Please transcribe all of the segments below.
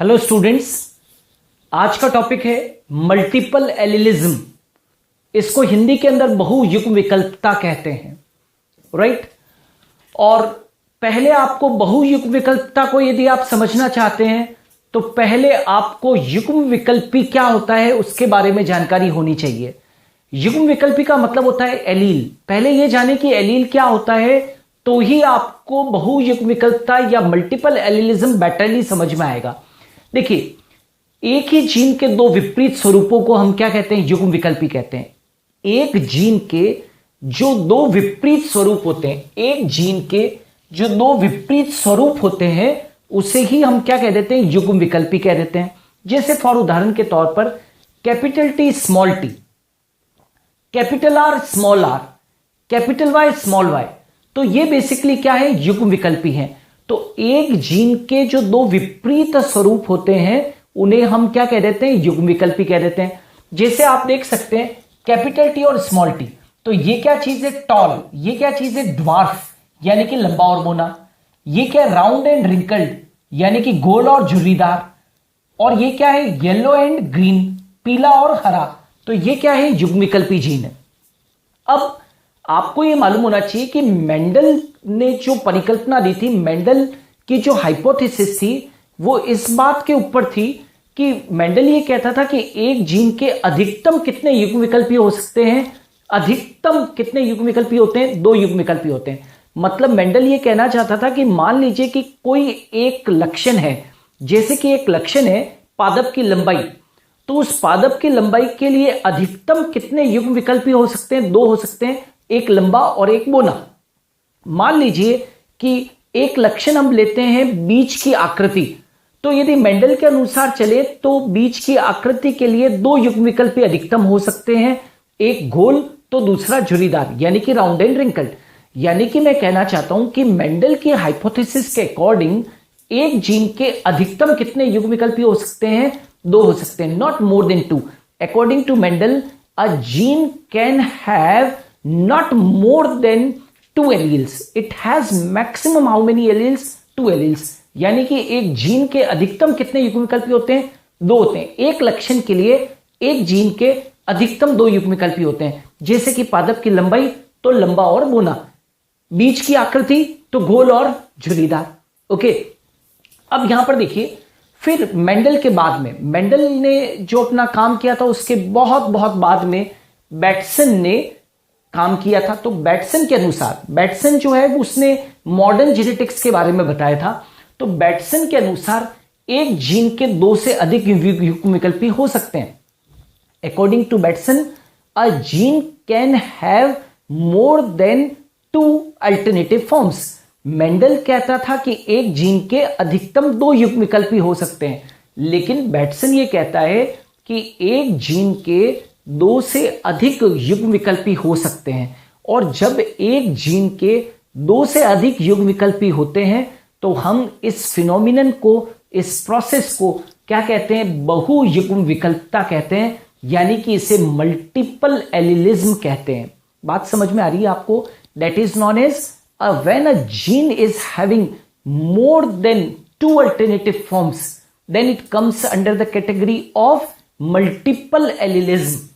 Hello students, आज का topic है मल्टीपल एलिलिज्म। इसको हिंदी के अंदर बहुयुग्म विकल्पता कहते हैं, राइट। और पहले आपको बहुयुग्म विकल्पता को यदि आप समझना चाहते हैं तो पहले आपको युग्म विकल्पी क्या होता है उसके बारे में जानकारी होनी चाहिए। युग्म विकल्पी का मतलब होता है एलील। पहले यह जाने कि एलील क्या होता है तो ही आपको बहुयुग्म विकल्पता या मल्टीपल एलिलिज्म बेटरली समझ में आएगा। देखिए, एक ही जीन के दो विपरीत स्वरूपों को हम क्या कहते हैं? युग्म विकल्पी कहते हैं। एक जीन के जो दो विपरीत स्वरूप होते हैं, एक जीन के जो दो विपरीत स्वरूप होते हैं उसे ही हम क्या कह देते हैं? युग्म विकल्पी कह देते हैं। जैसे फॉर उदाहरण के तौर पर capital T small T, capital R small R, capital Y small Y, तो ये बेसिकली क्या है? युग्म विकल्पी हैं। तो एक जीन के जो दो विपरीत स्वरूप होते हैं उन्हें हम क्या कह देते हैं? युग्म विकल्पी कह देते हैं। जैसे आप देख सकते हैं कैपिटल टी और स्मॉल टी, तो ये क्या चीज है? टॉल। ये क्या चीज है? ड्वार्फ, यानी कि लंबा और बोना। ये क्या है? राउंड एंड रिंकल्ड, यानी कि गोल और झुर्रीदार। और ये क्या है? येलो एंड ग्रीन, पीला और हरा। तो ये क्या है? युग्म विकल्पी जीन है। अब आपको यह मालूम होना चाहिए कि मेंडल ने जो परिकल्पना दी थी, मेंडल की जो हाइपोथेसिस थी वो इस बात के ऊपर थी कि मेंडल ये कहता था कि एक जीन के अधिकतम कितने युग्म विकल्पी हो सकते हैं? अधिकतम कितने युग्म विकल्पी होते हैं? दो युग्म विकल्पी होते हैं। मतलब मेंडल ये कहना चाहता था कि मान लीजिए कि कोई एक लक्षण है, जैसे कि एक लक्षण है पादप की लंबाई, तो उस पादप की लंबाई के लिए अधिकतम कितने युग्म विकल्पी हो सकते हैं? दो हो सकते हैं, एक लंबा और एक बोना। मान लीजिए कि एक लक्षण हम लेते हैं बीज की आकृति, तो यदि मेंडल के अनुसार चले तो बीज की आकृति के लिए दो युग्म विकल्पी अधिकतम हो सकते हैं, एक गोल तो दूसरा झुर्रीदार, यानी कि राउंड एंड रिंकल्ड। यानी कि मैं कहना चाहता हूं कि मेंडल की हाइपोथेसिस के अकॉर्डिंग एक जीन के अधिकतम कितने युग्म विकल्पी हो सकते हैं? दो हो सकते हैं, not more than two. According to Mendel a gene can have not more than two alleles. It has maximum how many alleles? Two alleles. यानी कि एक जीन के अधिकतम कितने युग्म विकल्पी होते हैं? दो होते हैं। एक लक्षण के लिए एक जीन के अधिकतम दो युग्म विकल्पी होते हैं। जैसे कि पादप की लंबाई तो लंबा और बोना, बीज की आकृति तो गोल और झुर्रीदार। ओके, अब यहां पर देखिए, फिर मेंडल के बाद में मेंडल ने जो अपना काम किया था उसके बहुत बाद में बैटसन ने काम किया था। तो बैटसन के अनुसार, बैटसन जो है उसने मॉडर्न जेनेटिक्स के बारे में बताया था। तो बैटसन के अनुसार एक जीन के दो से अधिक युग्म विकल्पी हो सकते हैं। According to Bateson a gene can have more than two alternative forms. Mendel कहता था कि एक जीन के अधिकतम दो युग्म विकल्पी हो सकते हैं, लेकिन बैटसन ये कहता है कि एक जीन के दो से अधिक युग्म विकल्पी हो सकते हैं। और जब एक जीन के दो से अधिक युग्म विकल्पी होते हैं तो हम इस फिनोमिनन को, इस प्रोसेस को क्या कहते हैं? बहुयुग्म विकल्पता कहते हैं, यानी कि इसे मल्टीपल एलिलिज्म कहते हैं। बात समझ में आ रही है आपको? That is known as when a gene is having more than two alternative forms, then it comes under the category of multiple allelism.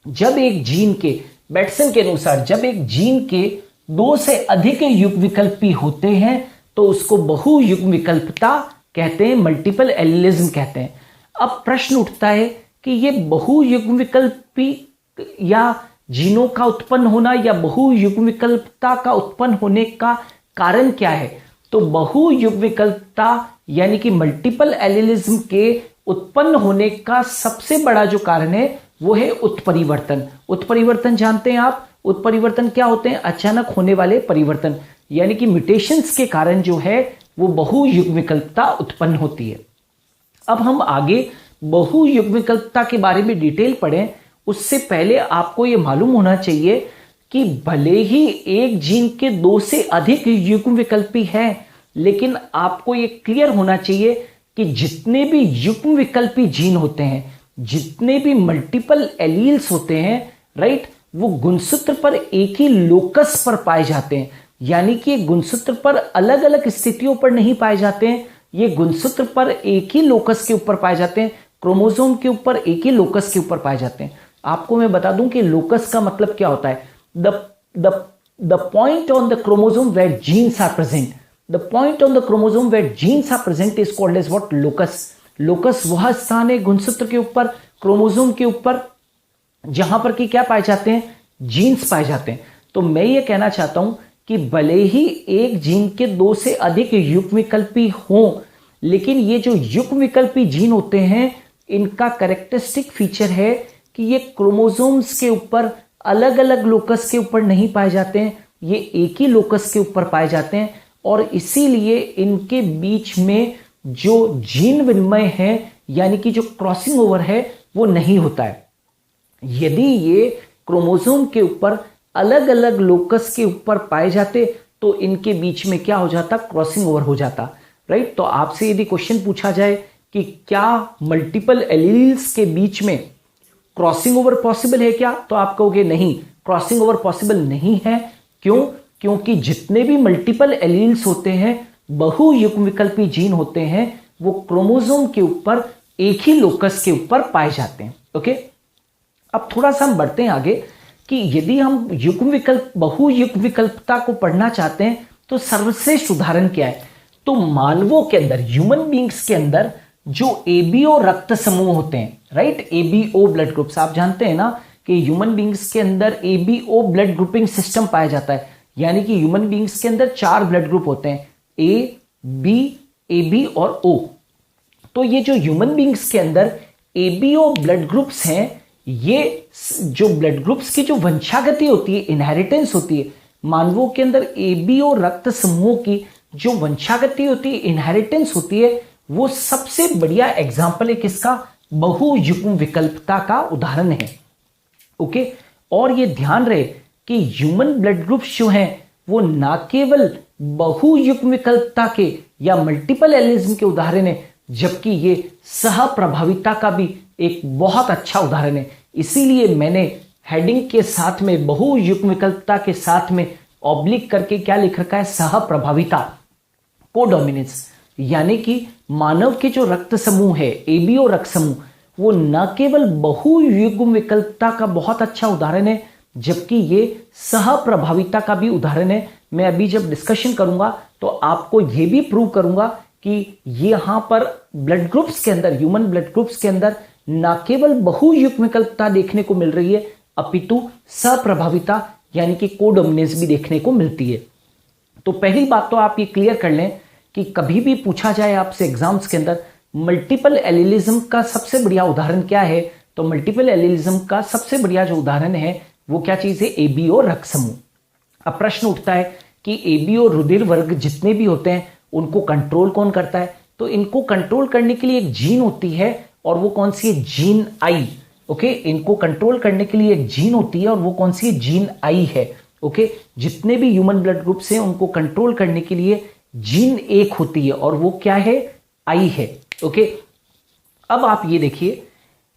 जब एक जीन के, बैटसन के अनुसार, जब एक जीन के दो से अधिक युग्म विकल्पी होते हैं तो उसको बहुयुग्म विकल्पता कहते हैं, मल्टीपल एलिलिज्म कहते हैं। अब प्रश्न उठता है कि ये बहुयुग्म विकल्पी या जीनों का उत्पन्न होना या बहुयुग्म विकल्पता का उत्पन्न होने का कारण क्या है? तो बहुयुग्म विकल्पता यानी कि मल्टीपल एलिलिज्म के उत्पन्न होने का सबसे बड़ा जो कारण है वो है उत्परिवर्तन। उत्परिवर्तन जानते हैं आप? उत्परिवर्तन क्या होते हैं? अचानक होने वाले परिवर्तन, यानी कि म्यूटेशंस के कारण जो है वो बहुयुग्म विकल्पता उत्पन्न होती है। अब हम आगे बहुयुग्म विकल्पता के बारे में डिटेल पढ़ें उससे पहले आपको यह मालूम होना चाहिए कि भले ही एक जीन के दो से अधिक युग्म विकल्पी हैं, लेकिन आपको यह क्लियर होना चाहिए कि जितने भी युग्म विकल्पी जीन होते हैं, जितने भी मल्टीपल एलील्स होते हैं, राइट, वो गुणसूत्र पर एक ही लोकस पर पाए जाते हैं। यानी कि गुणसूत्र पर अलग अलग स्थितियों पर नहीं पाए जाते हैं, ये गुणसूत्र पर एक ही लोकस के ऊपर पाए जाते हैं, क्रोमोसोम के ऊपर एक ही लोकस के ऊपर पाए जाते हैं। आपको मैं बता दूं कि लोकस का मतलब क्या होता है, the point on the chromosome where genes are present, the point on the chromosome where genes are present is called as what, locus. Locus वह स्थान है गुणसूत्र के ऊपर, क्रोमोसोम के ऊपर, जहां पर कि क्या पाए जाते हैं, जीन्स पाए जाते हैं। तो मैं ये कहना चाहता हूं कि भले ही एक जीन के 2 से अधिक युग्मविकल्पी हों, लेकिन ये जो युग्मविकल्पी जीन होते हैं इनका कैरेक्टरिस्टिक फीचर है कि ये क्रोमोसोम्स के ऊपर अलग अलग लोकस के ऊपर नहीं पाए जाते हैं, ये एक ही लोकस के ऊपर पाए जाते हैं, और इसीलिए इनके बीच में जो जीन विनिमय है यानी कि जो क्रॉसिंग ओवर है वो नहीं होता है। यदि ये क्रोमोसोम के ऊपर अलग अलग लोकस के ऊपर पाए जाते तो इनके बीच में क्या हो जाता, क्रॉसिंग ओवर हो जाता, राइट। तो आपसे यदि क्वेश्चन पूछा जाए कि क्या मल्टीपल एलील्स के बीच में क्रॉसिंग ओवर पॉसिबल है क्या, तो आप कहोगे नहीं, क्रॉसिंग ओवर पॉसिबल नहीं है। क्यों? क्योंकि जितने भी मल्टीपल एलील्स होते हैं, बहुयुग्मविकल्पी जीन होते हैं, वो क्रोमोसोम के ऊपर एक ही लोकस के ऊपर पाए जाते हैं। ओके, अब थोड़ा सा हम बढ़ते हैं आगे कि यदि हम युग्मविकल्प बहुयुग्मविकल्पता को पढ़ना चाहते हैं तो सर्वश्रेष्ठ उदाहरण क्या है, तो मानवों के अंदर, ह्यूमन बींग्स के अंदर जो एबीओ रक्त समूह होते हैं, राइट, एबीओ ब्लड ग्रुप्स, आप जानते हैं ना कि ह्यूमन बींग्स के अंदर एबीओ ब्लड ग्रुपिंग सिस्टम पाया जाता है, यानी कि ह्यूमन बींग्स के अंदर 4 ब्लड ग्रुप होते हैं, ए, बी, एबी और ओ। तो ये जो ह्यूमन बींग्स के अंदर एबीओ ब्लड ग्रुप्स हैं, ये जो ब्लड ग्रुप्स की जो वंशागति होती है, इनहेरिटेंस होती है, मानवों के अंदर एबीओ रक्त समूह की जो वंशागति होती है, इनहेरिटेंस होती है, वो सबसे बढ़िया एग्जाम्पल है किसका, बहुयुग्म विकल्पता का उदाहरण है। ओके, और ये ध्यान रहे कि ह्यूमन ब्लड ग्रुप्स जो हैं वो ना केवल बहुयुग्म विकल्पता के या मल्टीपल एलिज्म के उदाहरण है, जबकि ये सह प्रभाविता का भी एक बहुत अच्छा उदाहरण है। इसीलिए मैंने हेडिंग के साथ में बहुयुग्म विकल्पता के साथ में ऑब्लिक करके क्या लिख रखा है, सह प्रभाविता, कोडोमिनेंस, यानी कि मानव के जो रक्त समूह है, एबीओ रक्त समूह, वो न केवल बहुयुग्म विकल्पता का बहुत अच्छा उदाहरण है, जबकि ये सह प्रभाविता का भी उदाहरण है। मैं अभी जब डिस्कशन करूंगा तो आपको यह भी प्रूव करूंगा कि यहां पर ब्लड ग्रुप्स के अंदर, ह्यूमन ब्लड ग्रुप्स के अंदर न केवल बहुयुग्म विकल्पता देखने को मिल रही है, अपितु सप्रभाविता यानी कि कोडोमिनेंस भी देखने को मिलती है। तो पहली बात तो आप ये क्लियर कर लें कि कभी भी पूछा जाए आपसे एग्जाम्स के अंदर मल्टीपल एलिलिज्म का सबसे बढ़िया उदाहरण क्या है, तो मल्टीपल एलिलिज्म का सबसे बढ़िया जो उदाहरण है वो क्या चीज है, एबीओ रक्त समूह। अब प्रश्न उठता है कि एबीओ रुधिर वर्ग जितने भी होते हैं उनको कंट्रोल कौन करता है, तो इनको कंट्रोल करने के लिए एक जीन होती है, और वो कौन सी है, जीन आई। ओके, इनको कंट्रोल करने के लिए एक जीन होती है और वो कौन सी है, जीन आई है। ओके, जितने भी ह्यूमन ब्लड ग्रुप्स हैं उनको कंट्रोल करने के लिए जीन एक होती है और वो क्या है, आई है। ओके, अब आप ये देखिए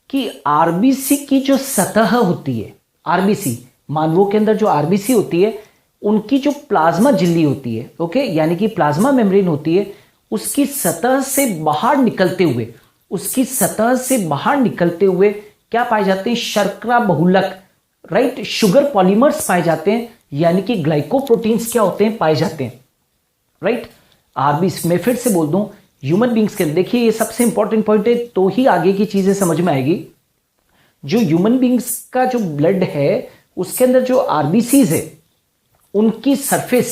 कि आरबीसी की जो सतह होती है, आरबीसी, मानवों के अंदर जो आरबीसी होती है उनकी जो प्लाज्मा झिल्ली होती है, ओके, यानी कि प्लाज्मा मेम्ब्रेन होती है, उसकी सतह से बाहर निकलते हुए, उसकी सतह से बाहर निकलते हुए क्या पाए जाते हैं, शर्करा बहुलक, राइट, शुगर पॉलीमर्स पाए जाते हैं, यानी कि ग्लाइकोप्रोटीन्स क्या होते हैं, पाए जाते हैं, राइट। आरबीसी, मैं फिर से बोल दूं, ह्यूमन बींग्स के, देखिए ये सबसे इंपॉर्टेंट पॉइंट है, तो ही आगे की चीजें समझ में आएगी। जो ह्यूमन बींग्स का जो ब्लड है उसके अंदर जो आरबीसीज है उनकी सरफेस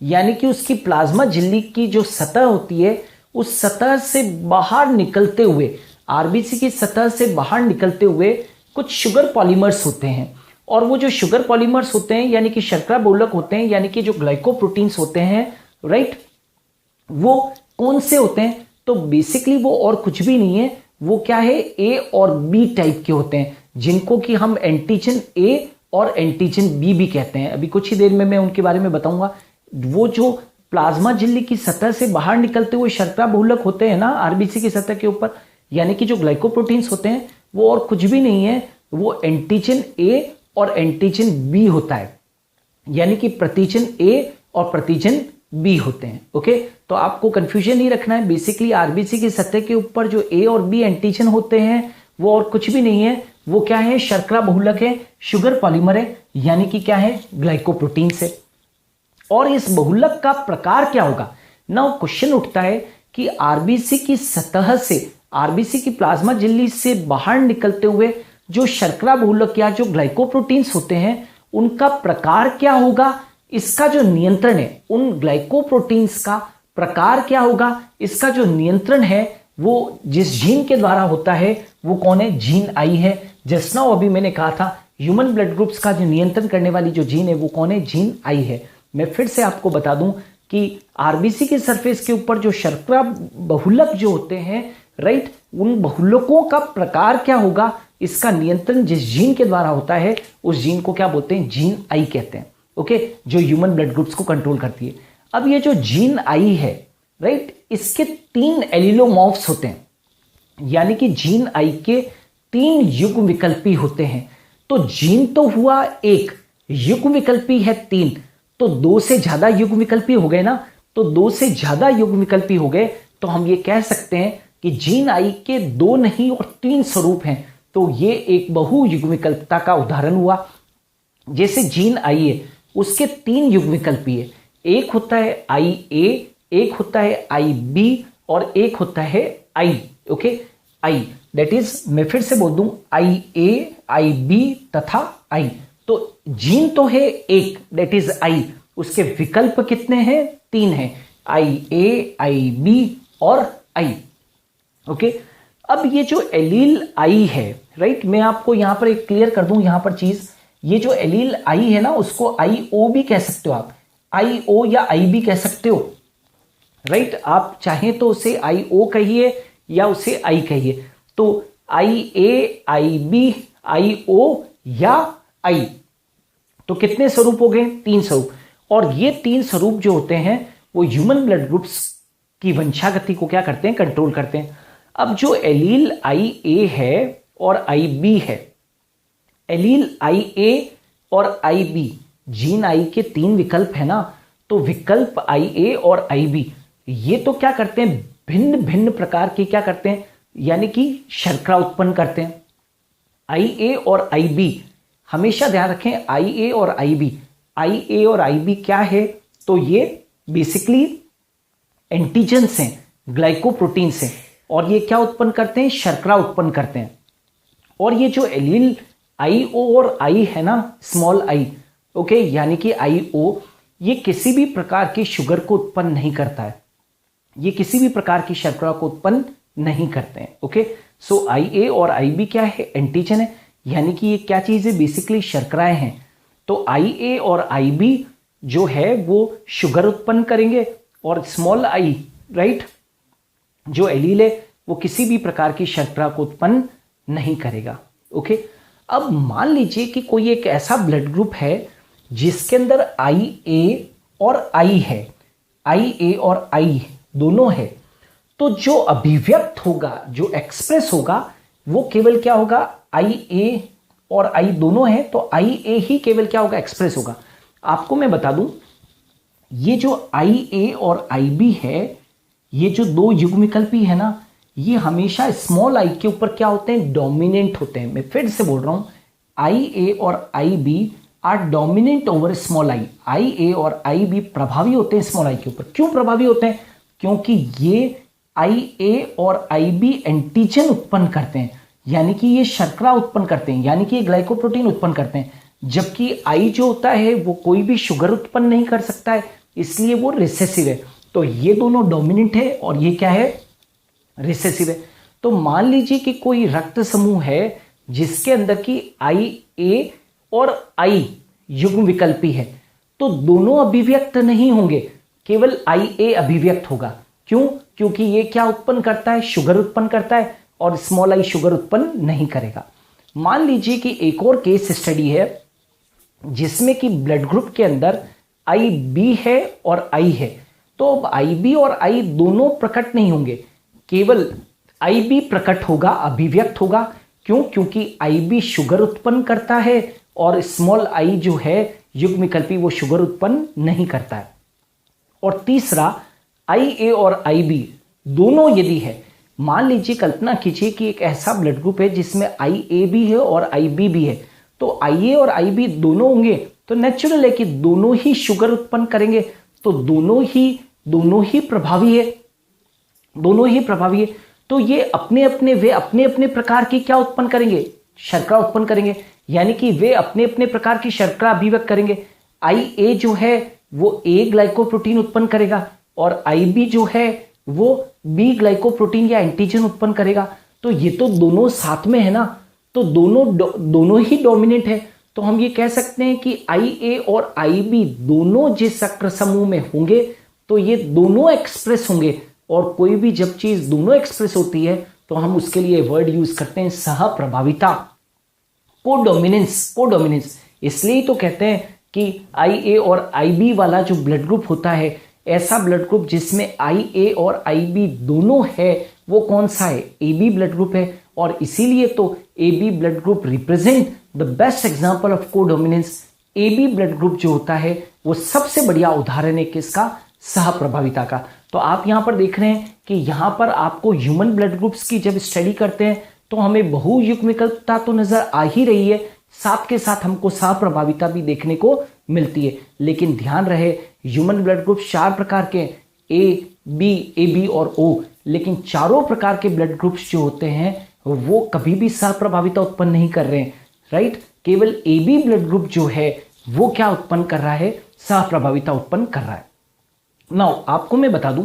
यानी कि उसकी प्लाज्मा झिल्ली की जो सतह होती है, उस सतह से बाहर निकलते हुए, आरबीसी की सतह से बाहर निकलते हुए कुछ शुगर पॉलीमर्स होते हैं, और वो जो शुगर पॉलीमर्स होते हैं यानी कि शर्करा बहुलक होते हैं, यानी कि जो ग्लाइकोप्रोटीन्स होते हैं, राइट, वो कौन से होते हैं, तो बेसिकली वो और कुछ भी नहीं है, वो क्या है, ए और बी टाइप के होते हैं, जिनको कि हम एंटीजन ए और एंटीजन बी भी कहते हैं। अभी कुछ ही देर में मैं उनके बारे में बताऊंगा। वो जो प्लाज्मा झिल्ली की सतह से बाहर निकलते हुए शर्करा बहुलक होते हैं ना आरबीसी की सतह के ऊपर, यानी कि जो ग्लाइकोप्रोटीन्स होते हैं, वो और कुछ भी नहीं है, वो एंटीजन ए और एंटीजन बी होता है, यानी कि प्रतिजन ए और प्रतिजन बी होते हैं। ओके, तो आपको कंफ्यूजन नहीं रखना है। बेसिकली आरबीसी की सतह के ऊपर जो ए और बी एंटीजन होते हैं वो और कुछ भी नहीं है, वो क्या है, शर्करा बहुलक है, शुगर पॉलीमर है, यानी कि क्या है, ग्लाइकोप्रोटीन से। और इस बहुलक का प्रकार क्या होगा ना, क्वेश्चन उठता है कि आरबीसी की सतह से, आरबीसी की प्लाज्मा झिल्ली से बाहर निकलते हुए जो शर्करा बहुलक या जो ग्लाइकोप्रोटीन्स होते हैं उनका प्रकार क्या होगा, इसका जो नियंत्रण है उन ग्लाइकोप्रोटीन्स का प्रकार क्या होगा, इसका जो नियंत्रण है वो जिस जीन के द्वारा होता है वो कौन है, जीन आई है। जस्ट नाउ अभी मैंने कहा था ह्यूमन ब्लड ग्रुप्स का जो नियंत्रण करने वाली जो जीन है वो कौन है, जीन आई है। मैं फिर से आपको बता दूं कि आरबीसी के सरफेस के ऊपर जो शर्करा बहुलक जो होते हैं, राइट, उन बहुलकों का प्रकार क्या होगा, इसका नियंत्रण जिस जीन के द्वारा होता है उस जीन को क्या बोलते हैं, जीन आई कहते हैं। ओके, जो ह्यूमन ब्लड ग्रुप्स को कंट्रोल करती है। अब ये जो जीन आई है, राइट, इसके 3 एलिलोमॉर्फ्स होते हैं, यानी कि जीन आई के 3 युग्म विकल्पी होते हैं। तो जीन तो हुआ एक, युग्म विकल्पी है 3, तो 2 से ज्यादा युग्म विकल्पी हो गए ना, तो 2 से ज्यादा युग्म विकल्पी हो गए तो हम ये कह सकते हैं कि जीन आई के 2 नहीं और 3 स्वरूप हैं। तो ये एक बहु युग्म विकल्पता का उदाहरण हुआ। जैसे जीन आई है उसके 3 युग्म विकल्पी है, एक होता है आई ए, एक होता है आई बी और एक होता है आई। ओके, आई दैट इज, मैं फिर से बोल दूं, आई ए, आई बी तथा आई। तो जीन तो है एक, दैट इज आई, उसके विकल्प कितने हैं, 3 हैं, आई ए, आई बी और आई। ओके, अब ये जो एलील आई है, राइट, मैं आपको यहां पर एक क्लियर कर दूं यहां पर चीज, ये जो एलील आई है ना उसको आई ओ भी कह सकते हो आप, आई ओ या आई बी कह सकते हो, राइट, आप चाहें तो उसे आई ओ कहिए या उसे आई कहिए। तो आई ए, आई बी, आई ओ या आई, तो कितने स्वरूप हो गए, 3 स्वरूप। और ये 3 स्वरूप जो होते हैं वो ह्यूमन ब्लड ग्रुप्स की वंशागति को क्या करते हैं, कंट्रोल करते हैं। अब जो एलील आई ए है और आई बी है, एलील आई ए और आई बी, जीन आई के 3 विकल्प है ना, तो विकल्प आई ए और आई बी ये तो क्या करते हैं, भिन्न भिन्न प्रकार के क्या करते हैं, यानी कि शर्करा उत्पन्न करते हैं। आई ए और आई बी, हमेशा ध्यान रखें, आई ए और आई बी, आई ए और आई बी क्या है, तो ये बेसिकली एंटीजेंस हैं, ग्लाइकोप्रोटीन्स हैं, और ये क्या उत्पन्न करते हैं, शर्करा उत्पन्न करते हैं। और ये जो एलील आई ओ और आई है ना, स्मॉल आई, ओके, यानी कि आई ओ, ये किसी भी प्रकार की शुगर को उत्पन्न नहीं करता है, ये किसी भी प्रकार की शर्करा को उत्पन्न नहीं करते हैं। ओके, सो आई ए और आई बी क्या है, एंटीजन है, यानी कि ये क्या चीज है, बेसिकली शर्कराएं हैं। तो आई ए और आई बी जो है वो शुगर उत्पन्न करेंगे, और स्मॉल आई, राइट, जो एलील है वो किसी भी प्रकार की शर्करा को उत्पन्न नहीं करेगा। ओके, अब मान लीजिए कि कोई एक ऐसा ब्लड ग्रुप है जिसके अंदर आई ए और आई है, आई ए और आई दोनों है, तो जो अभिव्यक्त होगा, जो एक्सप्रेस होगा, वो केवल क्या होगा, आई ए और आई दोनों है, तो आई ए ही केवल क्या होगा, एक्सप्रेस होगा। आपको मैं बता दूं, ये जो आई ए और आई बी है, ये जो 2 युग्म विकल्पी है ना, ये हमेशा स्मॉल आई के ऊपर क्या होते हैं, डोमिनेंट होते हैं। मैं फिर से बोल रहा हूं, आई ए और I B are dominant over small I, I A और आई बी प्रभावी होते हैं स्मॉल आई के ऊपर। क्यों प्रभावी होते हैं, क्योंकि ये आई ए और आई बी एंटीजन उत्पन्न करते हैं, यानी कि ये शर्करा उत्पन्न करते हैं, यानी कि ये ग्लाइकोप्रोटीन उत्पन्न करते हैं, जबकि आई जो होता है वो कोई भी शुगर उत्पन्न नहीं कर सकता है, इसलिए वो रिसेसिव है। तो ये दोनों डोमिनेंट है और ये क्या है, रिसेसिव है। तो मान लीजिए कि कोई रक्त समूह है जिसके अंदर की आई ए और आई युग्म विकल्पी है, तो दोनों अभिव्यक्त नहीं होंगे, केवल आई ए अभिव्यक्त होगा। क्यों, क्योंकि ये क्या उत्पन्न करता है, शुगर उत्पन्न करता है, और स्मॉल आई शुगर उत्पन्न नहीं करेगा। मान लीजिए कि एक और केस स्टडी है जिसमें कि ब्लड ग्रुप के अंदर आई बी है और आई है, तो अब आई बी और आई दोनों प्रकट नहीं होंगे, केवल आई बी प्रकट होगा, अभिव्यक्त होगा। क्यों, क्योंकि आई बी शुगर उत्पन्न करता है और स्मॉल आई जो है युग्म विकल्पी वो शुगर उत्पन्न नहीं करता है। और तीसरा आई ए और आई बी दोनों यदि है, मान लीजिए कल्पना कीजिए कि एक ऐसा ब्लड ग्रुप है जिसमें आई ए भी है और आई बी भी है, तो आई ए और आई बी दोनों होंगे तो नेचुरल है कि दोनों ही शुगर उत्पन्न करेंगे, तो दोनों ही प्रभावी है, दोनों ही प्रभावी है। तो ये अपने अपने प्रकार की क्या उत्पन्न करेंगे, शर्करा उत्पन्न करेंगे, यानी कि वे अपने अपने प्रकार की शर्करा अभिव्यक्त करेंगे। आई ए जो है वो ए ग्लाइकोप्रोटीन उत्पन्न करेगा और आई बी जो है वो बी ग्लाइकोप्रोटीन या एंटीजन उत्पन्न करेगा। तो ये तो दोनों साथ में है ना, तो दोनों ही डोमिनेंट है। तो हम ये कह सकते हैं कि आई ए और आई बी दोनों जिस शर्करा समूह में होंगे तो ये दोनों एक्सप्रेस होंगे, और कोई भी जब चीज दोनों एक्सप्रेस होती है तो हम उसके लिए वर्ड यूज करते हैं सहप्रभाविता, कोडोमिनेंस। इसलिए तो कहते हैं कि आई ए और आई बी वाला जो ब्लड ग्रुप होता है, ऐसा ब्लड ग्रुप जिसमें आई ए और आई बी दोनों है, वो कौन सा है, ए बी ब्लड ग्रुप है। और इसीलिए तो A B blood group represent the best example of codominance. A B blood group जो होता है वो सबसे बढ़िया उदाहरण है किसका, सहप्रभाविता का। तो आप यहां पर देख रहे हैं कि यहां पर आपको ह्यूमन ब्लड ग्रुप्स की जब स्टडी करते हैं तो हमें बहुयुग्मिकता तो नजर आ ही रही है, साथ के साथ हमको सहप्रभाविता भी देखने को मिलती है। लेकिन ध्यान रहे ह्यूमन ब्लड ग्रुप 4 प्रकार के, ए बी और ओ, लेकिन चारों प्रकार के ब्लड ग्रुप्स जो होते हैं वो कभी भी सहप्रभाविता उत्पन्न नहीं कर रहे हैं, राइट। केवल ए बी ब्लड ग्रुप जो है वो क्या उत्पन्न कर रहा है, सहप्रभाविता उत्पन्न कर रहा है। नाउ आपको मैं बता दूं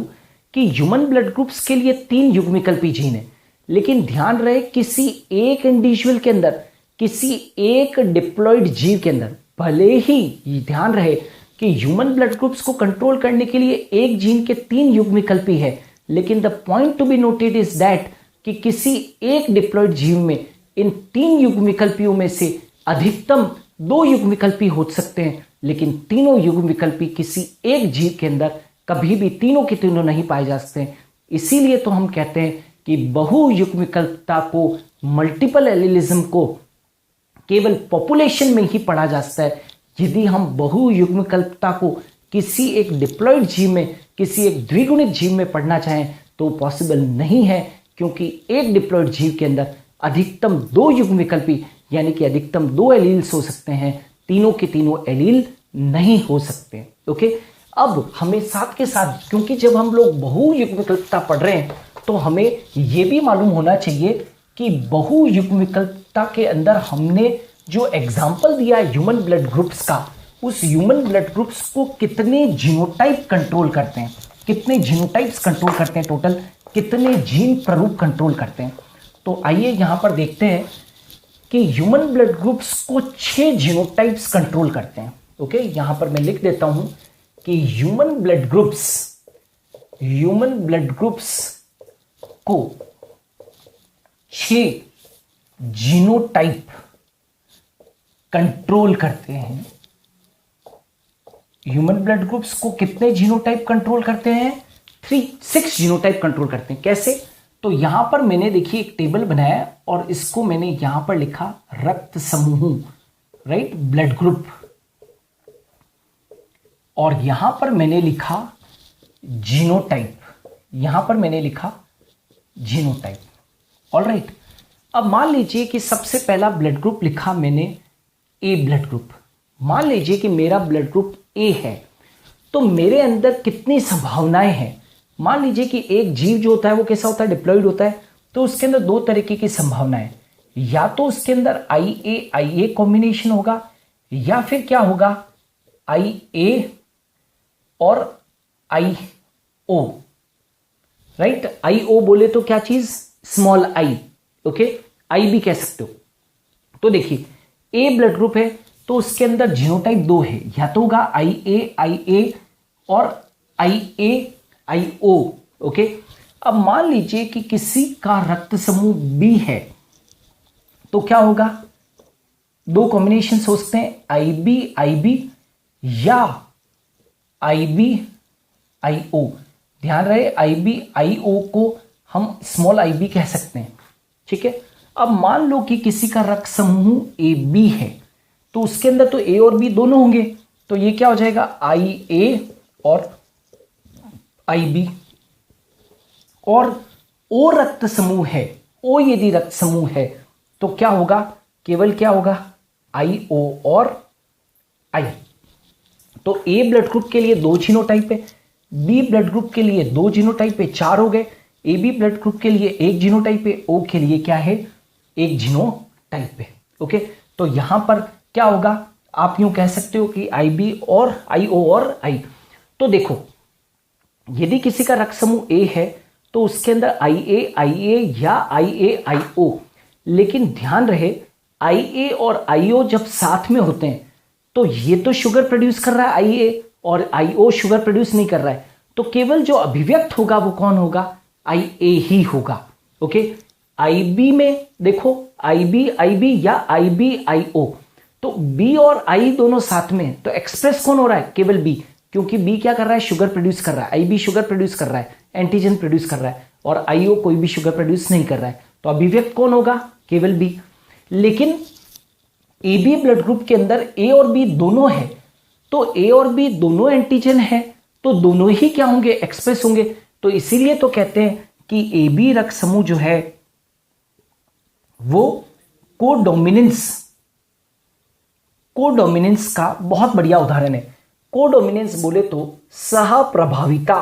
कि ह्यूमन ब्लड ग्रुप्स के लिए 3 युग्मविकल्पी जीन है, लेकिन ध्यान रहे किसी एक इंडिविजुअल के अंदर, किसी एक डिप्लॉयड जीव के अंदर, भले ही ध्यान रहे कि ह्यूमन ब्लड ग्रुप्स को कंट्रोल करने के लिए एक जीन के 3 युग्मविकल्पी है, लेकिन the point to be noted is that कि किसी एक डिप्लॉयड जीव में इन 3 युग्मविकल्पियों में से अधिकतम 2 युग्मविकल्पी हो सकते हैं, लेकिन तीनों युग्मविकल्पी किसी एक जीव के अंदर कभी भी तीनों के तीनों नहीं पाए जा सकते। इसीलिए तो हम कहते हैं कि बहुयुग्मविकल्पता को, मल्टीपल एलिलिज्म को केवल पॉपुलेशन में ही पढ़ा जा सकता है। यदि हम बहुयुग्मविकल्पता को किसी एक डिप्लॉयड जीव में, किसी एक द्विगुणित जीव में पढ़ना चाहें तो पॉसिबल नहीं है, क्योंकि एक डिप्लॉयड जीव के अंदर अधिकतम 2 युग्मविकल्पी यानी कि अधिकतम 2 एलील्स हो सकते हैं, तीनों के तीनों एलील नहीं हो सकते। ओके, अब हमें साथ के साथ, क्योंकि जब हम लोग बहुयुग्मविकल्पता पढ़ रहे हैं तो हमें यह भी मालूम होना चाहिए कि बहुयुग्मविकल्पता के अंदर हमने जो एग्जाम्पल दिया है ह्यूमन ब्लड ग्रुप्स का, उस ह्यूमन ब्लड ग्रुप्स को कितने जीनोटाइप कंट्रोल करते हैं, कितने जीनोटाइप्स कंट्रोल करते हैं, टोटल कितने जीन प्ररूप कंट्रोल करते हैं। तो आइए यहां पर देखते हैं कि ह्यूमन ब्लड ग्रुप्स को 6 जीनोटाइप्स कंट्रोल करते हैं। ओके, यहां पर मैं लिख देता हूं कि ह्यूमन ब्लड ग्रुप्स को 6 जीनोटाइप कंट्रोल करते हैं। ह्यूमन ब्लड ग्रुप्स को कितने जीनोटाइप कंट्रोल करते हैं, 6 जीनोटाइप कंट्रोल करते हैं। कैसे, तो यहां पर मैंने देखिए एक टेबल बनाया और इसको मैंने यहां पर लिखा रक्त समूह, राइट, ब्लड ग्रुप, और यहां पर मैंने लिखा जीनोटाइप, यहां पर मैंने लिखा जीनोटाइप। ऑलराइट, अब मान लीजिए कि सबसे पहला ब्लड ग्रुप लिखा मैंने ए ब्लड ग्रुप। मान लीजिए कि मेरा ब्लड ग्रुप ए है, तो मेरे अंदर कितनी संभावनाएं हैं। मान लीजिए कि एक जीव जो होता है वो कैसा होता है, डिप्लॉयड होता है, तो उसके अंदर 2 तरीके की संभावनाएं, या तो उसके अंदर आई ए कॉम्बिनेशन होगा, या फिर क्या होगा, आई ए और आई ओ, राइट। आई ओ बोले तो क्या चीज, स्मॉल आई, ओके, आई भी कह सकते हो। तो देखिए ए ब्लड ग्रुप है तो उसके अंदर जीनोटाइप 2 है, या तो होगा आई ए और आई ओ। ओके, अब मान लीजिए कि किसी का रक्त समूह बी है, तो क्या होगा, 2 कॉम्बिनेशन हो सकते हैं, आई बी या आई ओ। ध्यान रहे आई ओ को हम स्मॉल आई बी कह सकते हैं, ठीक है। अब मान लो कि किसी का रक्त समूह ए बी है, तो उसके अंदर तो ए और बी दोनों होंगे, तो ये क्या हो जाएगा, आई ए और IB और O रक्त समूह है, O यदि रक्त समूह है तो क्या होगा, केवल क्या होगा, IO और I। तो A ब्लड ग्रुप के लिए 2 जीनोटाइप है, B ब्लड ग्रुप के लिए 2 जीनोटाइप है, 4 हो गए। AB ब्लड ग्रुप के लिए 1 जीनोटाइप है, O के लिए क्या है, 1 जीनोटाइप है। ओके, तो यहां पर क्या होगा, आप यूं कह सकते हो कि IB और IO और I। तो देखो, यदि किसी का रक्त समूह A है तो उसके अंदर IA IA या IA IO, लेकिन ध्यान रहे IA और IO जब साथ में होते हैं तो ये तो शुगर प्रोड्यूस कर रहा है IA और IO शुगर प्रोड्यूस नहीं कर रहा है, तो केवल जो अभिव्यक्त होगा वो कौन होगा, IA ही होगा। ओके, IB में देखो IB या IB IO, तो B और I दोनों साथ में, तो एक्सप्रेस कौन हो रहा है, केवल B, क्योंकि B क्या कर रहा है, शुगर प्रोड्यूस कर रहा है, IB शुगर प्रोड्यूस कर रहा है, एंटीजन प्रोड्यूस कर रहा है, और IO कोई भी शुगर प्रोड्यूस नहीं कर रहा है, तो अभिव्यक्त कौन होगा, केवल B। लेकिन AB ब्लड ग्रुप के अंदर A और B दोनों है, तो A और B दोनों एंटीजन है, तो दोनों ही क्या होंगे, एक्सप्रेस होंगे। तो इसीलिए तो कहते हैं कि AB रक्त समूह जो है वो कोडोमिनेंस का बहुत बढ़िया उदाहरण है। कोडोमिनेंस बोले तो सहप्रभाविता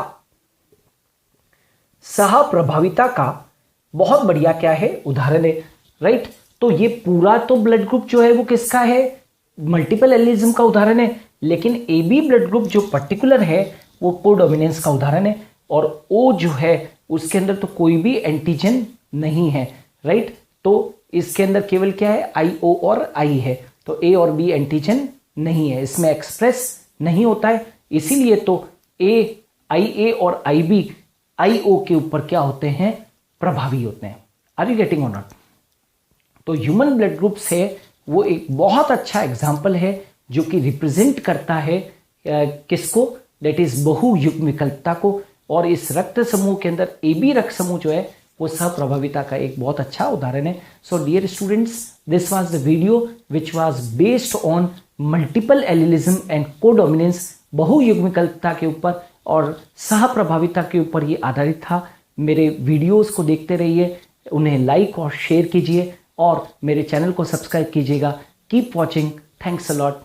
का बहुत बढ़िया क्या है, उदाहरण है, राइट। तो ये पूरा तो ब्लड ग्रुप जो है वो किसका है, मल्टीपल एलिज्म का उदाहरण है, लेकिन AB ब्लड ग्रुप जो पर्टिकुलर है वो कोडोमिनेंस का उदाहरण है, और O जो है उसके अंदर तो कोई भी एंटीजन नहीं है, राइट। तो इसके अंदर केवल क्या है, IO और I है, तो A और B एंटीजन नहीं है, इसमें एक्सप्रेस नहीं होता है, इसीलिए तो IA और IB IO के ऊपर क्या होते हैं, प्रभावी होते हैं। आर यू गेटिंग और नॉट। तो ह्यूमन ब्लड ग्रुप से वो एक बहुत अच्छा एग्जाम्पल है जो कि रिप्रेजेंट करता है किसको, दैट इज बहुयुग्म विकल्पता को, और इस रक्त समूह के अंदर AB रक्त समूह जो है वो सहप्रभाविता का एक बहुत अच्छा उदाहरण है। So dear students, this was the video which was based on multiple allelism and codominance, बहुयुग्म विकल्पता के ऊपर और सहप्रभाविता के ऊपर ये आधारित था। मेरे वीडियोस को देखते रहिए, उन्हें लाइक और शेयर कीजिए और मेरे चैनल को सब्सक्राइब कीजिएगा। Keep watching, thanks a lot.